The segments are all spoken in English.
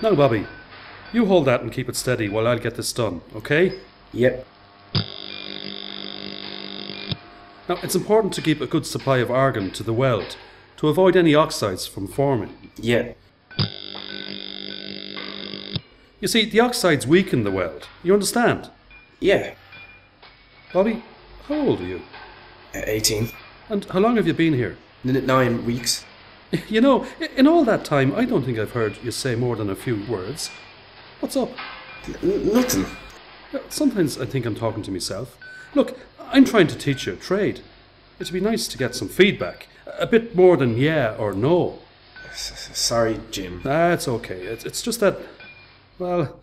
Now, Bobby, you hold that and keep it steady while I'll get this done, okay? Yep. Now, it's important to keep a good supply of argon to the weld to avoid any oxides from forming. Yeah. You see, the oxides weaken the weld. You understand? Yeah. Bobby, how old are you? 18. And how long have you been here? 9 weeks. You know, in all that time, I don't think I've heard you say more than a few words. What's up? Nothing. Sometimes I think I'm talking to myself. Look, I'm trying to teach you a trade. It'd be nice to get some feedback. A bit more than yeah or no. Sorry, Jim. That's okay. It's just that, well,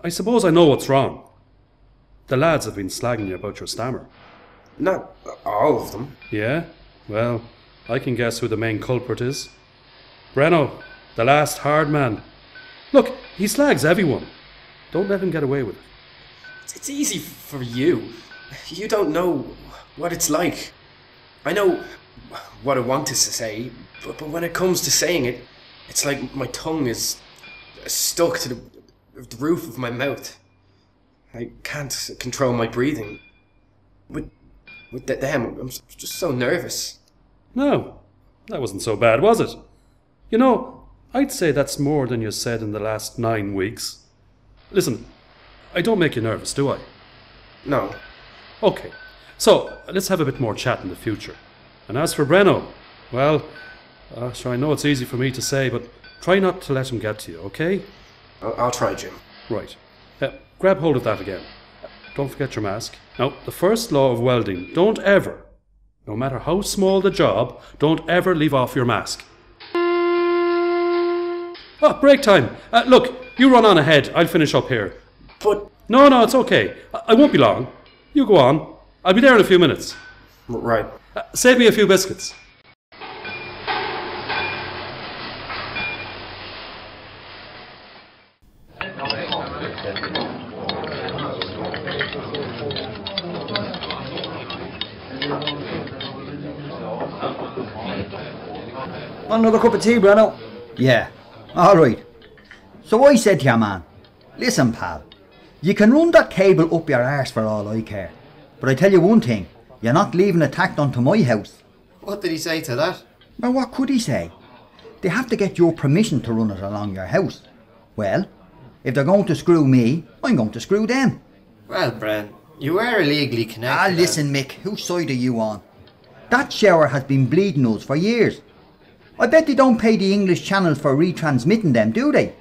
I suppose I know what's wrong. The lads have been slagging you about your stammer. Not all of them. Yeah? Well, I can guess who the main culprit is. Breno, the last hard man. Look, he slags everyone. Don't let him get away with it. It's easy for you. You don't know what it's like. I know what I want to say, but when it comes to saying it, it's like my tongue is stuck to the roof of my mouth. I can't control my breathing. With them, I'm just so nervous. No, that wasn't so bad, was it? You know, I'd say that's more than you said in the last 9 weeks. Listen, I don't make you nervous, do I? No. Okay, so let's have a bit more chat in the future. And as for Breno, well, sure, I know it's easy for me to say, but try not to let him get to you, okay? I'll try, Jim. Right. Grab hold of that again. Don't forget your mask. Now, the first law of welding, don't ever, no matter how small the job, don't ever leave off your mask. Oh, break time. Look, you run on ahead. I'll finish up here. But... No, it's okay. I won't be long. You go on. I'll be there in a few minutes. Right. Save me a few biscuits. Want another cup of tea, Breno? Yeah. Alright. So I said to you, man, listen, pal, you can run that cable up your arse for all I care. But I tell you one thing, you're not leaving it tacked onto my house. What did he say to that? Well, what could he say? They have to get your permission to run it along your house. Well, if they're going to screw me, I'm going to screw them. Well, Bren, you are illegally connected. Listen, Mick, whose side are you on? That shower has been bleeding us for years. I bet they don't pay the English channels for retransmitting them, do they?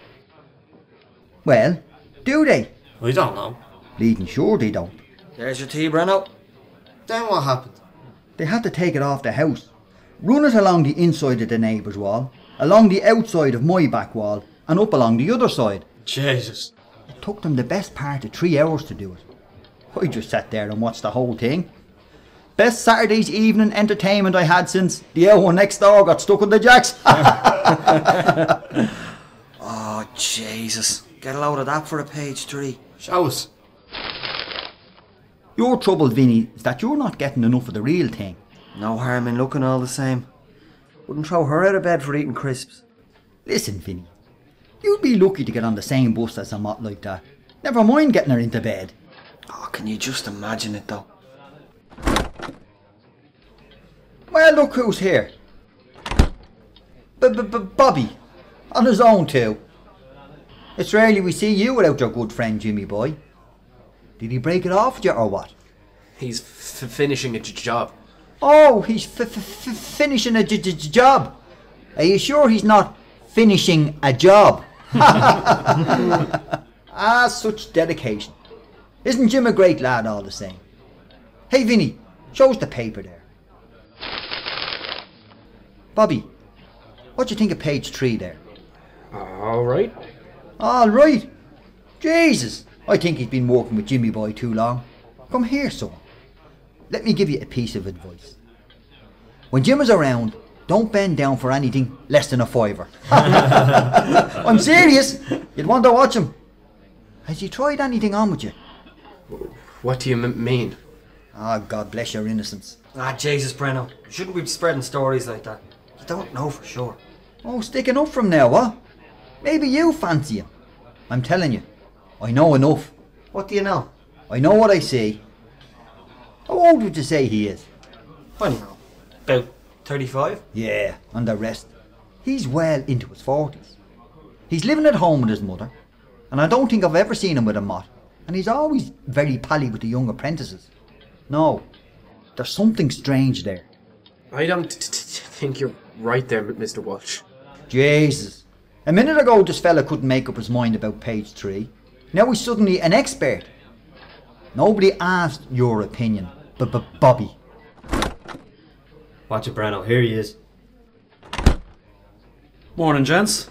Well, do they? We don't know. Bleeding sure they don't. There's your tea, Breno. Then what happened? They had to take it off the house, run it along the inside of the neighbour's wall, along the outside of my back wall, and up along the other side. Jesus. It took them the best part of 3 hours to do it. I just sat there and watched the whole thing. Best Saturday's evening entertainment I had since the old one next door got stuck in the jacks. Oh, Jesus. Get a load of that for a page 3. Show us. Your trouble, Vinny, is that you're not getting enough of the real thing. No harm in looking all the same. Wouldn't throw her out of bed for eating crisps. Listen, Vinny, you'd be lucky to get on the same bus as a mot like that. Never mind getting her into bed. Oh, can you just imagine it, though? Well, look who's here. Bobby. On his own too. It's rarely we see you without your good friend Jimmy boy. Did he break it off with you or what? He's finishing a job. Oh, he's finishing a job. Are you sure he's not finishing a job? Ah, such dedication. Isn't Jim a great lad all the same? Hey Vinny, show us the paper there. Bobby, what do you think of page 3 there? Alright. Alright. Jesus, I think he's been working with Jimmy boy too long. Come here, son. Let me give you a piece of advice. When Jim is around, don't bend down for anything less than a £5. I'm serious. You'd want to watch him. Has he tried anything on with you? What do you mean? Ah, God bless your innocence. Ah, Jesus, Breno. You shouldn't be spreading stories like that. You don't know for sure. Oh, sticking up from now, what? Maybe you fancy him. I'm telling you, I know enough. What do you know? I know what I see. How old would you say he is? I don't know. About 35? Yeah, and the rest. He's well into his 40s. He's living at home with his mother, and I don't think I've ever seen him with a mott. And he's always very pally with the young apprentices. No, there's something strange there. I don't think you're right there, Mr. Walsh. Jesus. A minute ago this fella couldn't make up his mind about page 3. Now he's suddenly an expert. Nobody asked your opinion, Bobby. Watch it, Breno. Here he is. Morning, gents.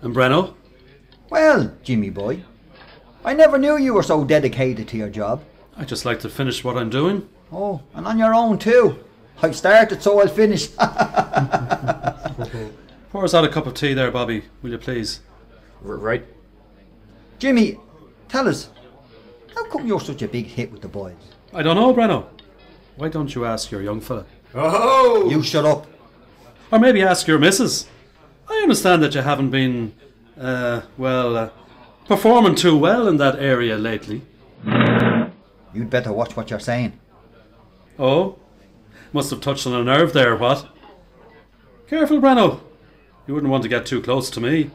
And Breno? Well, Jimmy boy, I never knew you were so dedicated to your job. I just like to finish what I'm doing. Oh, and on your own too. I started, so I'll finish. Pour us out a cup of tea there, Bobby, will you please? Right. Jimmy, tell us, how come you're such a big hit with the boys? I don't know, Breno. Why don't you ask your young fella? Oh! You shut up. Or maybe ask your missus. I understand that you haven't been, performing too well in that area lately. You'd better watch what you're saying. Oh? Must have touched on a nerve there, what? Careful, Breno. You wouldn't want to get too close to me.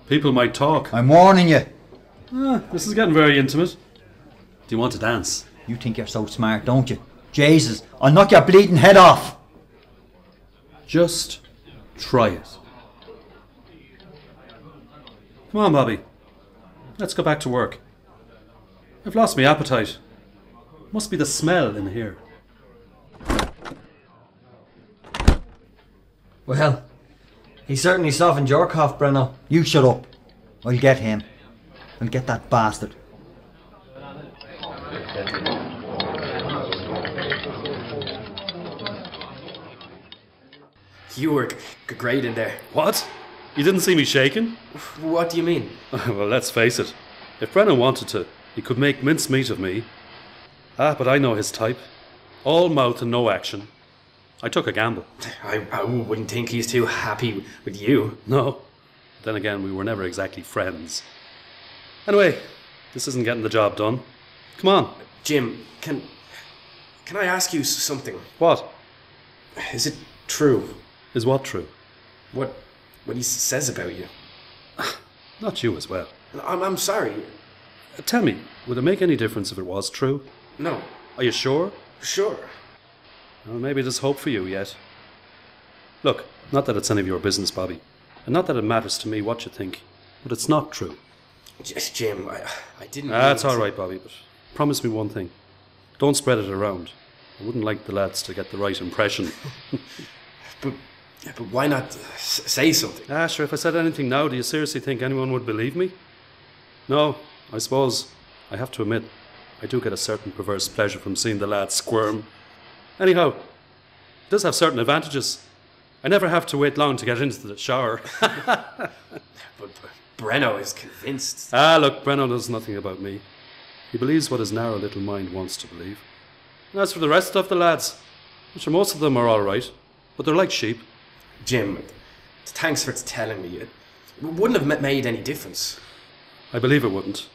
People might talk. I'm warning you. This is getting very intimate. Do you want to dance? You think you're so smart, don't you? Jesus, I'll knock your bleeding head off. Just try it. Come on, Bobby. Let's go back to work. I've lost my appetite. Must be the smell in here. Well, he certainly softened your cough, Breno. You shut up. I'll get him. I'll get that bastard. You were great in there. What? You didn't see me shaking? What do you mean? Well, let's face it. If Brennan wanted to, he could make mincemeat of me. But I know his type. All mouth and no action. I took a gamble. I wouldn't think he's too happy with you. No. Then again, we were never exactly friends. Anyway, this isn't getting the job done. Come on. Jim, can I ask you something? What? Is it true? Is what true? What he says about you? Not you as well. I'm sorry. Tell me, would it make any difference if it was true? No. Are you sure? Sure. Well, maybe there's hope for you yet. Look, not that it's any of your business, Bobby. And not that it matters to me what you think. But it's not true. Jim, I didn't... That's all right, Bobby, but promise me one thing. Don't spread it around. I wouldn't like the lads to get the right impression. But why not say something? Sure, if I said anything now, do you seriously think anyone would believe me? No, I suppose, I have to admit, I do get a certain perverse pleasure from seeing the lads squirm. Anyhow, it does have certain advantages. I never have to wait long to get into the shower. But Breno is convinced. Look, Breno knows nothing about me. He believes what his narrow little mind wants to believe. And as for the rest of the lads, I'm sure most of them are all right, but they're like sheep. Jim, thanks for telling me. It wouldn't have made any difference. I believe it wouldn't.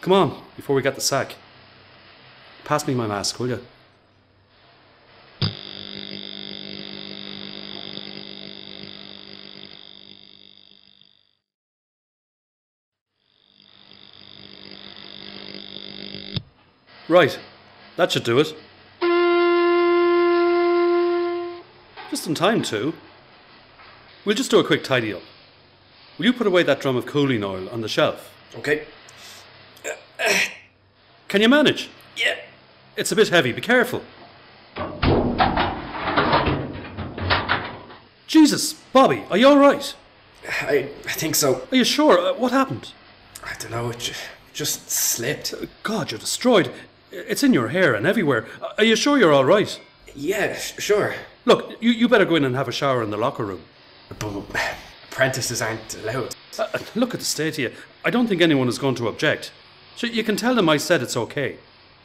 Come on, before we get the sack. Pass me my mask, will you? Right, that should do it. Just in time, too. We'll just do a quick tidy up. Will you put away that drum of cooling oil on the shelf? Okay. Can you manage? Yeah. It's a bit heavy, be careful. Jesus, Bobby, are you all right? I think so. Are you sure? What happened? I don't know, it just slipped. God, you're destroyed. It's in your hair and everywhere. Are you sure you're all right? Yeah, sure. Look, you better go in and have a shower in the locker room. But apprentices aren't allowed. Look at the state of you. I don't think anyone is going to object. So you can tell them I said it's okay.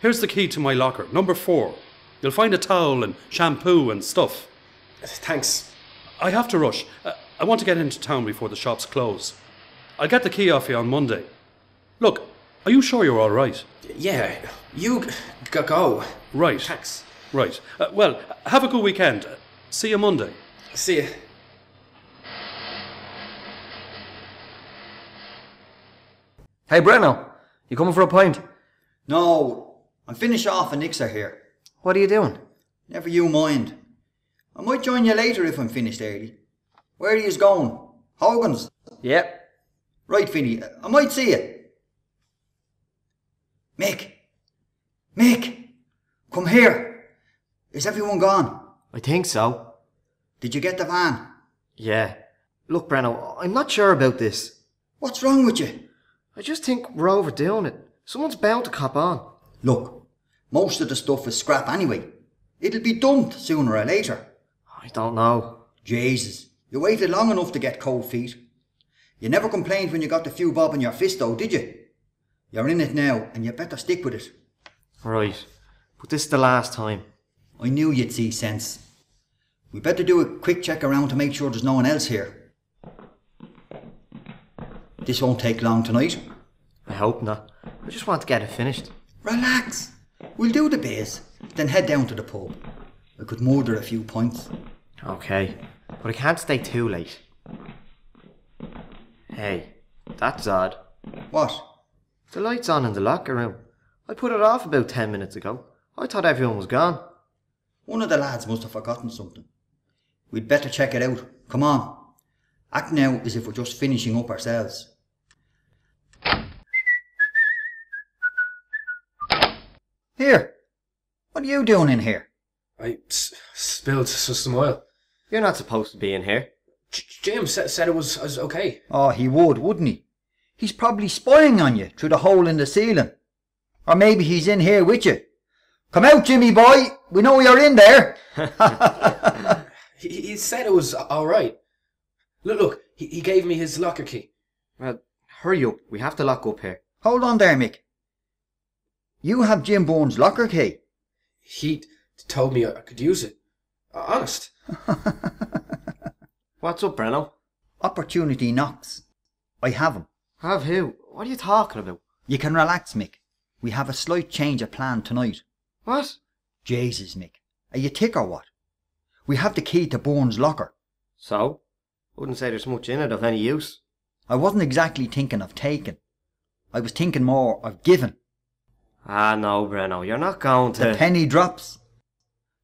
Here's the key to my locker, number 4. You'll find a towel and shampoo and stuff. Thanks. I have to rush. I want to get into town before the shops close. I'll get the key off you on Monday. Look, are you sure you're all right? Yeah, you go. Right. Thanks. Right. Well, have a good weekend. See you Monday. See ya. Hey, Breno, you coming for a pint? No, I'm finished off and Nick's are here. What are you doing? Never you mind. I might join you later if I'm finished early. Where are you going? Hogan's? Yep. Right, Vinny, I might see you. Mick, come here. Is everyone gone? I think so. Did you get the van? Yeah. Look, Breno, I'm not sure about this. What's wrong with you? I just think we're overdoing it. Someone's bound to cop on. Look, most of the stuff is scrap anyway. It'll be dumped sooner or later. I don't know. Jesus, you waited long enough to get cold feet. You never complained when you got the few bob in your fist though, did you? You're in it now and you better stick with it. Right. But this is the last time. I knew you'd see sense. We better do a quick check around to make sure there's no one else here. This won't take long tonight. I hope not. I just want to get it finished. Relax. We'll do the base, then head down to the pub. I could murder a few points. Okay. But I can't stay too late. Hey, that's odd. What? The light's on in the locker room. I put it off about 10 minutes ago. I thought everyone was gone. One of the lads must have forgotten something. We'd better check it out. Come on. Act now as if we're just finishing up ourselves. Here. What are you doing in here? I spilled some oil. You're not supposed to be in here. Jim said it was okay. Oh, he would, wouldn't he? He's probably spying on you through the hole in the ceiling. Or maybe he's in here with you. Come out, Jimmy boy. We know you're in there. He said it was alright. Look, he gave me his locker key. Well, hurry up. We have to lock up here. Hold on there, Mick. You have Jim Bourne's locker key. He told me I could use it. Honest. What's up, Breno? Opportunity knocks. I have him. Have who? What are you talking about? You can relax, Mick. We have a slight change of plan tonight. What? Jesus, Mick. Are you tick or what? We have the key to Bourne's locker. So? Wouldn't say there's much in it of any use. I wasn't exactly thinking of taking. I was thinking more of giving. Ah, no, Breno. You're not going to... The penny drops.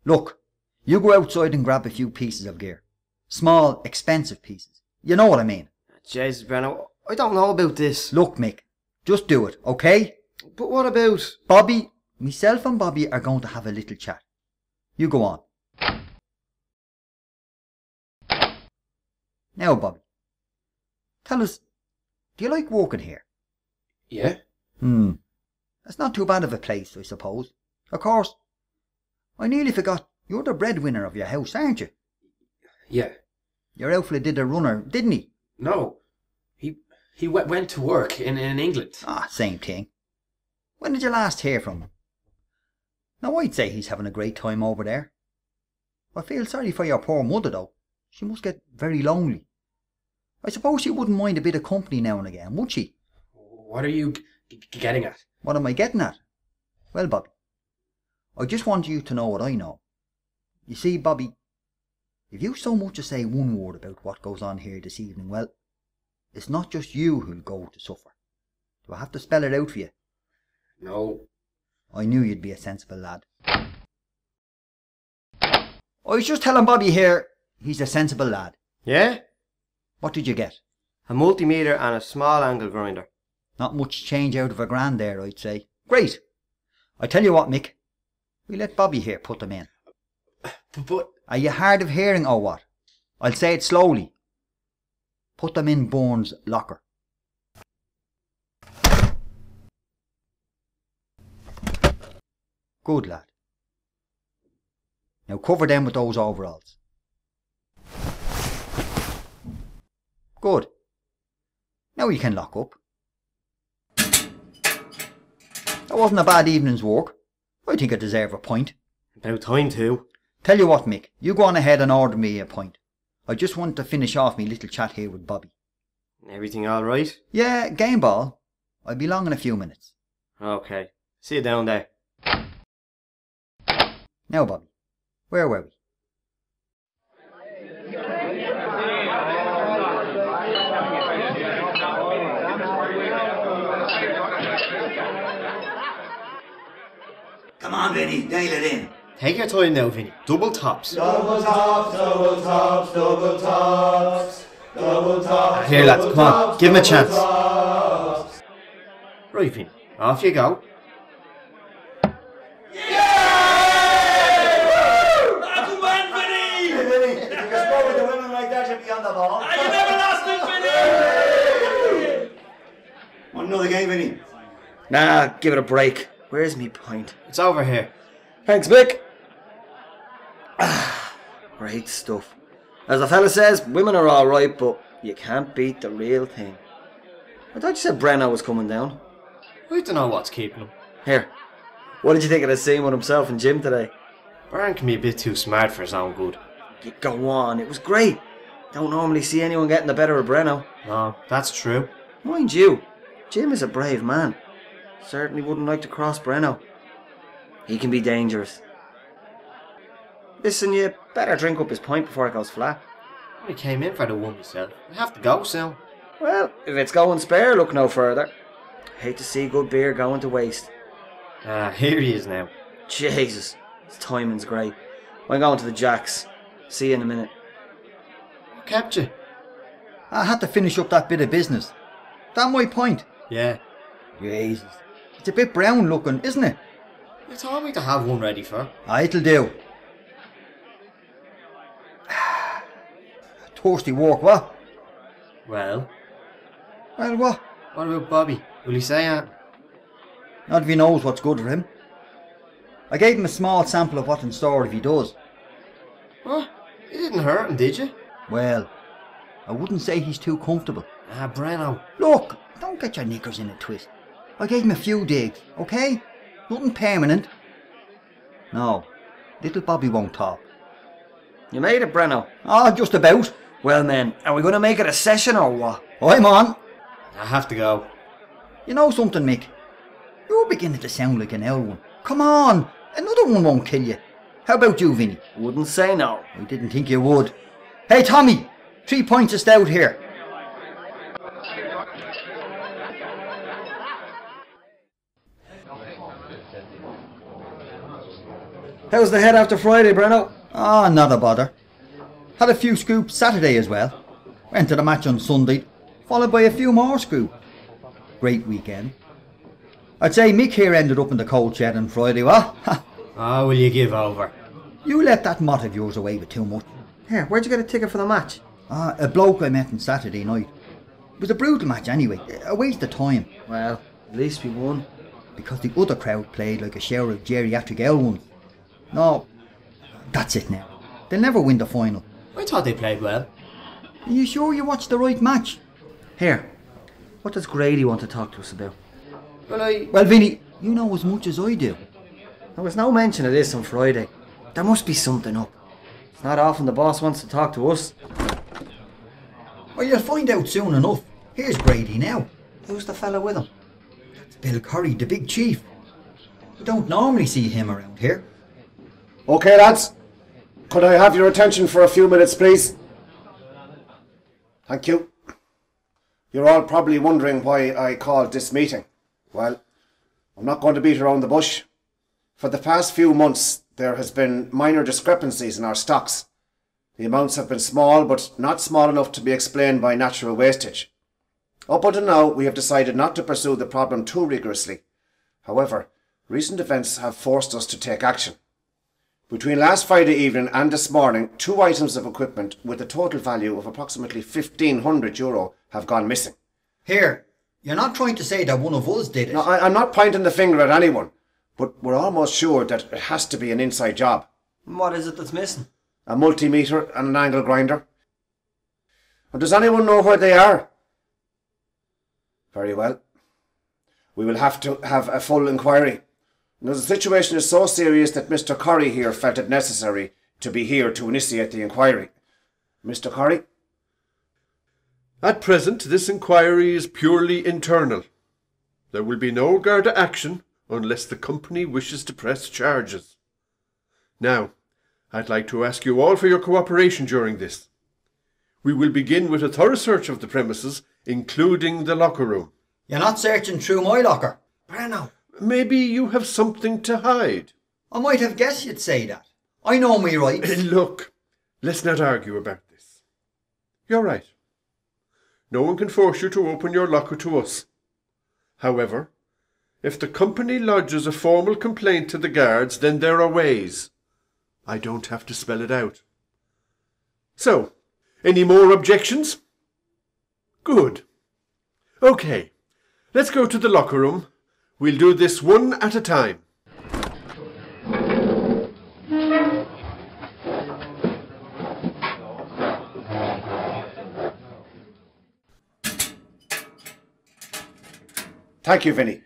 Look, you go outside and grab a few pieces of gear. Small, expensive pieces. You know what I mean. Jesus, Breno. I don't know about this. Look, Mick. Just do it, okay? But what about... Bobby, myself and Bobby are going to have a little chat. You go on. Now, Bobby, tell us, do you like working here? Yeah? That's not too bad of a place, I suppose. Of course, I nearly forgot, you're the breadwinner of your house, aren't you? Yeah. Your outfit did a runner, didn't he? No. He went to work in England. Ah, same thing. When did you last hear from him? Now, I'd say he's having a great time over there. I feel sorry for your poor mother, though. She must get very lonely. I suppose she wouldn't mind a bit of company now and again, would she? What are you getting at? What am I getting at? Well, Bobby, I just want you to know what I know. You see, Bobby, if you so much as say one word about what goes on here this evening, well, it's not just you who'll go to suffer. Do I have to spell it out for you? No. I knew you'd be a sensible lad. I was just telling Bobby here, he's a sensible lad. Yeah? What did you get? A multimeter and a small angle grinder. Not much change out of $1,000 there, I'd say. Great. I tell you what, Mick. We let Bobby here put them in. But... Are you hard of hearing or what? I'll say it slowly. Put them in Bourne's locker. Good lad. Now cover them with those overalls. Good. Now you can lock up. That wasn't a bad evening's work. I think I deserve a point. About time too. Tell you what, Mick, you go on ahead and order me a pint. I just want to finish off me little chat here with Bobby. Everything alright? Yeah, game ball. I'll be along in a few minutes. Okay. See you down there. Now, Bobby, where were we? Come on, Vinny, nail it in. Take your time now, Vinny. Double tops. Double tops, double tops, double tops, double tops. Here, lads, come on. Give him a chance. Tops. Right, Vinny. Off you go. That's a man, Vinny! Hey, Vinny, if you can score with the women like that, you'll be on the ball. You never lost it, Vinny! Want another game, Vinny? Nah, give it a break. Where's me pint? It's over here. Thanks, Mick. Great stuff. As the fella says, women are alright, but you can't beat the real thing. I thought you said Brenno was coming down. I don't know what's keeping him. Here, what did you think of the scene with himself in gym today? Byrne can be a bit too smart for his own good. You go on, it was great. Don't normally see anyone getting the better of Brenno. No, that's true. Mind you, Jim is a brave man. Certainly wouldn't like to cross Brenno. He can be dangerous. Listen, you better drink up his pint before it goes flat. I came in for the one myself. I have to go soon. Well, if it's going spare, look no further. Hate to see good beer going to waste. Here he is now. Jesus, his timing's great. I'm going to the Jacks. See you in a minute. What kept you? I had to finish up that bit of business. That my point. Yeah. Jesus. It's a bit brown looking, isn't it? You told me to have one ready for. Ah, it'll do. Thirsty walk, what? Well, Well, what? what about Bobby? Will he say that? Not if he knows what's good for him. I gave him a small sample of what's in store if he does. What? You didn't hurt him, did you? Well, I wouldn't say he's too comfortable. Brenno. Look, don't get your knickers in a twist. I gave him a few digs, okay? Nothing permanent. No, little Bobby won't talk. You made it, Brenno? Ah, just about. Well, men, are we going to make it a session or what? I'm on. I have to go. You know something, Mick? You're beginning to sound like an L one. Come on, another one won't kill you. How about you, Vinny? Wouldn't say no. I didn't think you would. Hey, Tommy, 3 pints of stout here. How's the head after Friday, Brenno? Ah, not a bother. Had a few scoops Saturday as well. Went to the match on Sunday, followed by a few more scoops. Great weekend. I'd say Mick here ended up in the cold shed on Friday, what? Oh, will you give over? You let that mott of yours away with too much. Here, where'd you get a ticket for the match? Ah, a bloke I met on Saturday night. It was a brutal match anyway, a waste of time. Well, at least we won. Because the other crowd played like a shower of geriatric L ones. No, that's it now. They'll never win the final. I thought they played well. Are you sure you watched the right match? Here, what does Grady want to talk to us about? Well, Vinny, you know as much as I do. There was no mention of this on Friday. There must be something up. It's not often the boss wants to talk to us. Well, you'll find out soon enough. Here's Grady now. Who's the fella with him? It's Bill Curry, the big chief. You don't normally see him around here. Okay, lads. Could I have your attention for a few minutes, please? Thank you. You're all probably wondering why I called this meeting. Well, I'm not going to beat around the bush. For the past few months, there has been minor discrepancies in our stocks. The amounts have been small, but not small enough to be explained by natural wastage. Up until now, we have decided not to pursue the problem too rigorously. However, recent events have forced us to take action. Between last Friday evening and this morning, 2 items of equipment with a total value of approximately €1,500 have gone missing. Here, you're not trying to say that one of us did it. Now, I'm not pointing the finger at anyone, but we're almost sure that it has to be an inside job. What is it that's missing? A multimeter and an angle grinder. And does anyone know where they are? Very well. We will have to have a full inquiry. Now, the situation is so serious that Mr. Curry here felt it necessary to be here to initiate the inquiry. Mr. Curry? At present, this inquiry is purely internal. There will be no Garda action unless the company wishes to press charges. Now, I'd like to ask you all for your cooperation during this. We will begin with a thorough search of the premises, including the locker room. You're not searching through my locker. Breno. Maybe you have something to hide. I might have guessed you'd say that. I know me rights. Look, let's not argue about this. You're right. No one can force you to open your locker to us. However, if the company lodges a formal complaint to the guards, then there are ways. I don't have to spell it out. So, any more objections? Good. Okay, let's go to the locker room. We'll do this one at a time. Thank you, Vinny.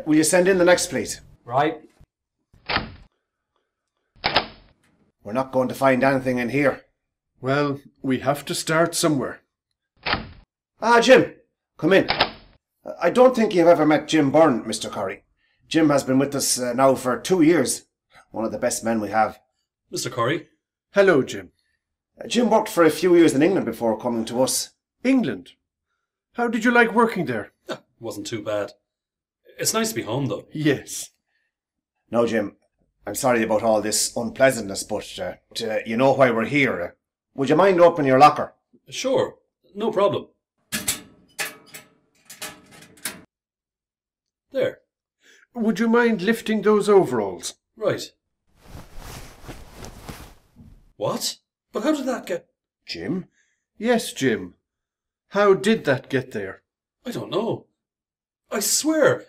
Will you send in the next, please? Right. We're not going to find anything in here. Well, we have to start somewhere. Ah, Jim, come in. I don't think you've ever met Jim Byrne, Mr. Corrie. Jim has been with us now for 2 years. One of the best men we have. Mr. Corrie. Hello, Jim. Jim worked for a few years in England before coming to us. England? How did you like working there? Wasn't too bad. It's nice to be home, though. Yes. No, Jim, I'm sorry about all this unpleasantness, but you know why we're here. Would you mind opening your locker? Sure, no problem. There. Would you mind lifting those overalls? Right. What? But how did that get... Jim? Yes, Jim. How did that get there? I don't know. I swear.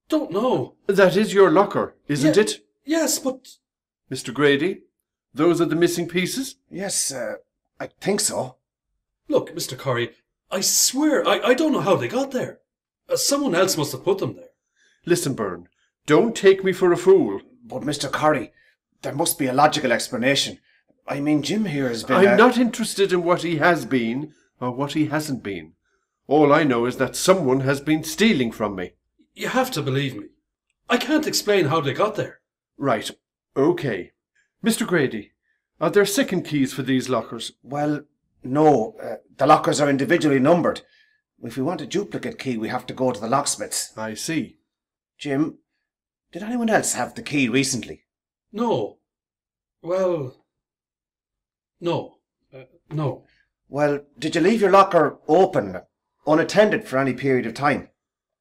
Don't know. That is your locker, isn't it? Yes, but... Mr. Grady, those are the missing pieces? Yes, I think so. Look, Mr. Corrie, I swear, I don't know how they got there. Someone else must have put them there. Listen, Byrne, don't take me for a fool. But, Mr. Corrie, there must be a logical explanation. I mean, Jim here has been... I'm not interested in what he has been or what he hasn't been. All I know is that someone has been stealing from me. You have to believe me. I can't explain how they got there. Right, okay. Mr. Grady, are there second keys for these lockers? Well, no. The lockers are individually numbered. If we want a duplicate key, we have to go to the locksmiths. I see. Jim, did anyone else have the key recently? No. Well... No. No. Well, did you leave your locker open, unattended for any period of time?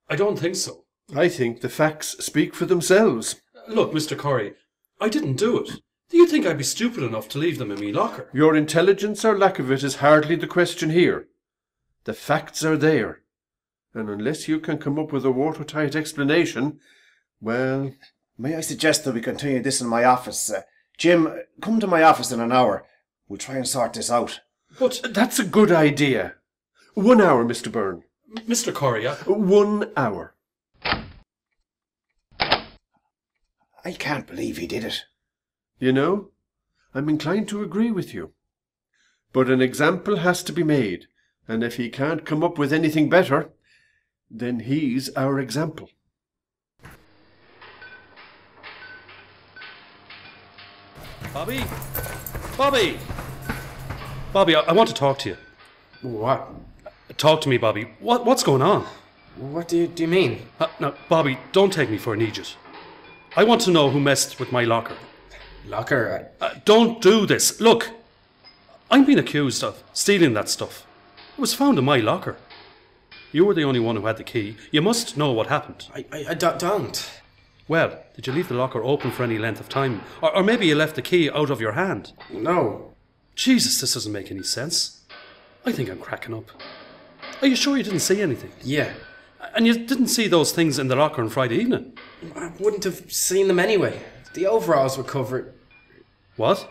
I don't think so. I think the facts speak for themselves. Look, Mr. Corrie, I didn't do it. Do you think I'd be stupid enough to leave them in me locker? Your intelligence or lack of it is hardly the question here. The facts are there. And unless you can come up with a watertight explanation, well... May I suggest that we continue this in my office? Jim, come to my office in an hour. We'll try and sort this out. But... That's a good idea. 1 hour, Mr. Byrne. Mr. Corrie, 1 hour. I can't believe he did it. You know, I'm inclined to agree with you. But an example has to be made, and if he can't come up with anything better, then he's our example. Bobby? Bobby! Bobby, I want to talk to you. What? Talk to me, Bobby. What's going on? What do you mean? Now, Bobby, don't take me for an idiot. I want to know who messed with my locker. Locker? Don't do this. Look, I'm being accused of stealing that stuff. It was found in my locker. You were the only one who had the key. You must know what happened. I don't. Well, did you leave the locker open for any length of time? Or maybe you left the key out of your hand? No. Jesus, this doesn't make any sense. I think I'm cracking up. Are you sure you didn't see anything? Yeah. And you didn't see those things in the locker on Friday evening? I wouldn't have seen them anyway. The overalls were covered. What?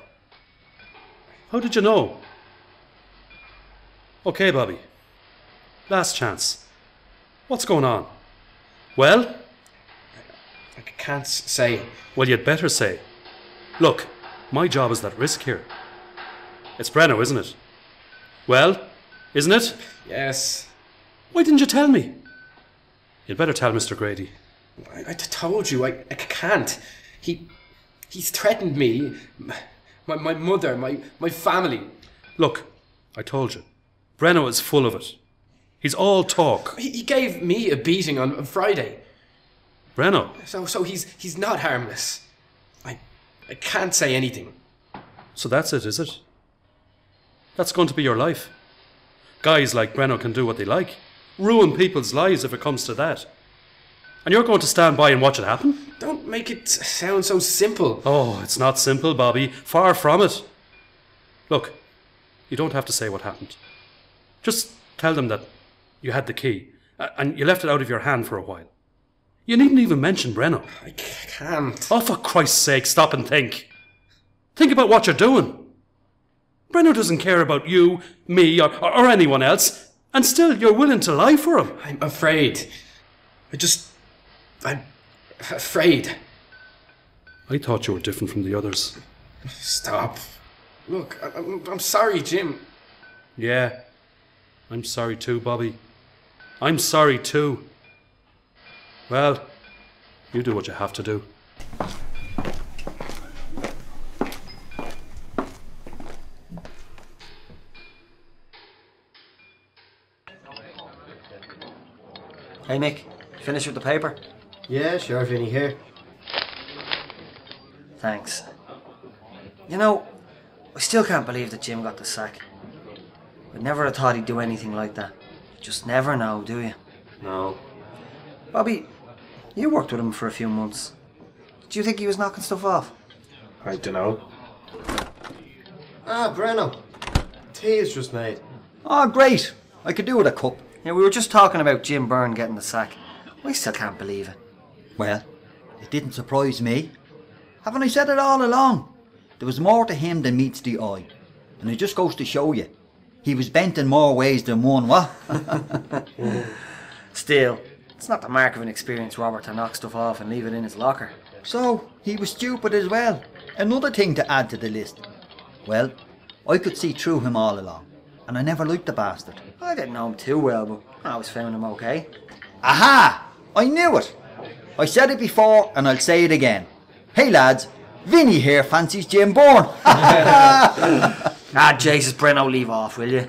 How did you know? Okay, Bobby. Last chance. What's going on? Well? I can't say. Well, you'd better say. Look, my job is at risk here. It's Breno, isn't it? Well, isn't it? Yes. Why didn't you tell me? You'd better tell Mr. Grady. I told you, I can't. He's threatened me, my mother, my family. Look, I told you. Breno is full of it. He's all talk. He gave me a beating on Friday. Breno? So he's not harmless. I can't say anything. So that's it, is it? That's going to be your life. Guys like Breno can do what they like. Ruin people's lives if it comes to that. And you're going to stand by and watch it happen? Don't make it sound so simple. Oh, it's not simple, Bobby. Far from it. Look, you don't have to say what happened. Just tell them that you had the key and you left it out of your hand for a while. You needn't even mention Breno. I can't. Oh, for Christ's sake, stop and think. Think about what you're doing. Breno doesn't care about you, me, or anyone else, and still you're willing to lie for him. I'm afraid. I'm afraid. I thought you were different from the others. Stop. Look, I'm sorry, Jim. Yeah, I'm sorry too, Bobby. I'm sorry too. Well, you do what you have to do. Hey Mick, finish with the paper? Yeah, sure, Vinny, here. Thanks. You know, I still can't believe that Jim got the sack. I never have thought he'd do anything like that. You just never know, do you? No. Bobby, you worked with him for a few months. Do you think he was knocking stuff off? I don't know. Ah, Breno. Tea is just made. Oh, great. I could do with a cup. Yeah, we were just talking about Jim Byrne getting the sack. I still can't believe it. Well, it didn't surprise me. Haven't I said it all along? There was more to him than meets the eye. And it just goes to show you. He was bent in more ways than one, what? Still, it's not the mark of an experienced robber to knock stuff off and leave it in his locker. So, he was stupid as well. Another thing to add to the list. Well, I could see through him all along. And I never liked the bastard. I didn't know him too well, but I always found him okay. Aha! I knew it. I said it before and I'll say it again. Hey lads, Vinny here fancies Jim Byrne. Ah, Jesus, Breno, leave off, will you?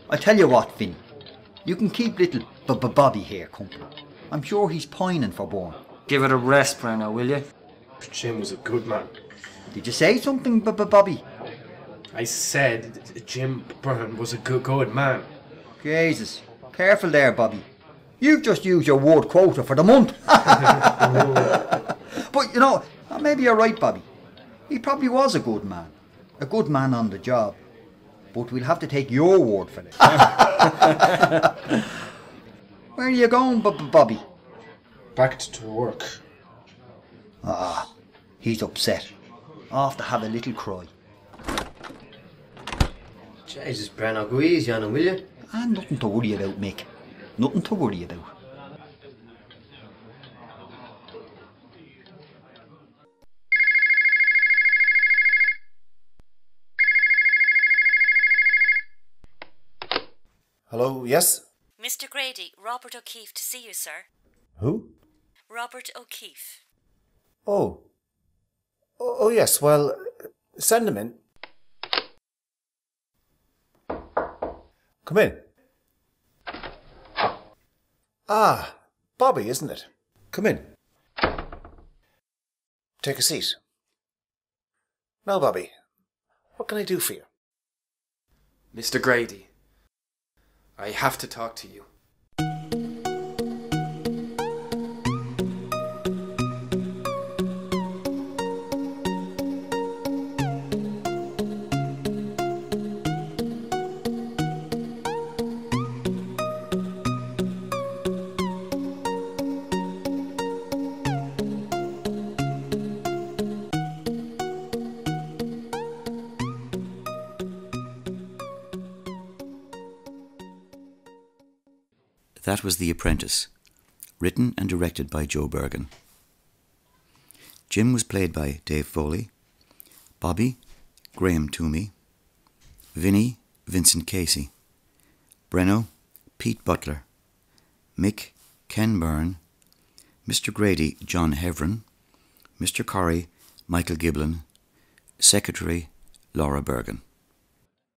I tell you what, Vinny. You can keep little Bobby here company. I'm sure he's pining for Byrne. Give it a rest, Breno, will you? Jim was a good man. Did you say something, Bobby? I said Jim Byrne was a good man. Jesus, careful there, Bobby. You've just used your word quota for the month. But, you know, maybe you're right, Bobby. He probably was a good man. A good man on the job. But we'll have to take your word for it. Where are you going, Bobby? Back to work. Ah, he's upset. Off to have a little cry. Jesus, Breno, go easy on him, will you? And nothing to worry about, Mick. Nothing to worry about. Hello, yes? Mr. Grady, Robert O'Keefe to see you, sir. Who? Robert O'Keefe. Oh. Oh, yes, well, send him in. Come in. Ah, Bobby, isn't it? Come in. Take a seat. Now, Bobby, what can I do for you? Mr. Grady, I have to talk to you. That was The Apprentice, written and directed by Joe Bergin. Jim was played by Dave Foley, Bobby, Graham Toomey, Vinny, Vincent Casey, Breno, Pete Butler. Mick, Ken Byrne. Mr. Grady, John Hevron. Mr. Corrie, Michael Giblin. Secretary, Laura Bergin.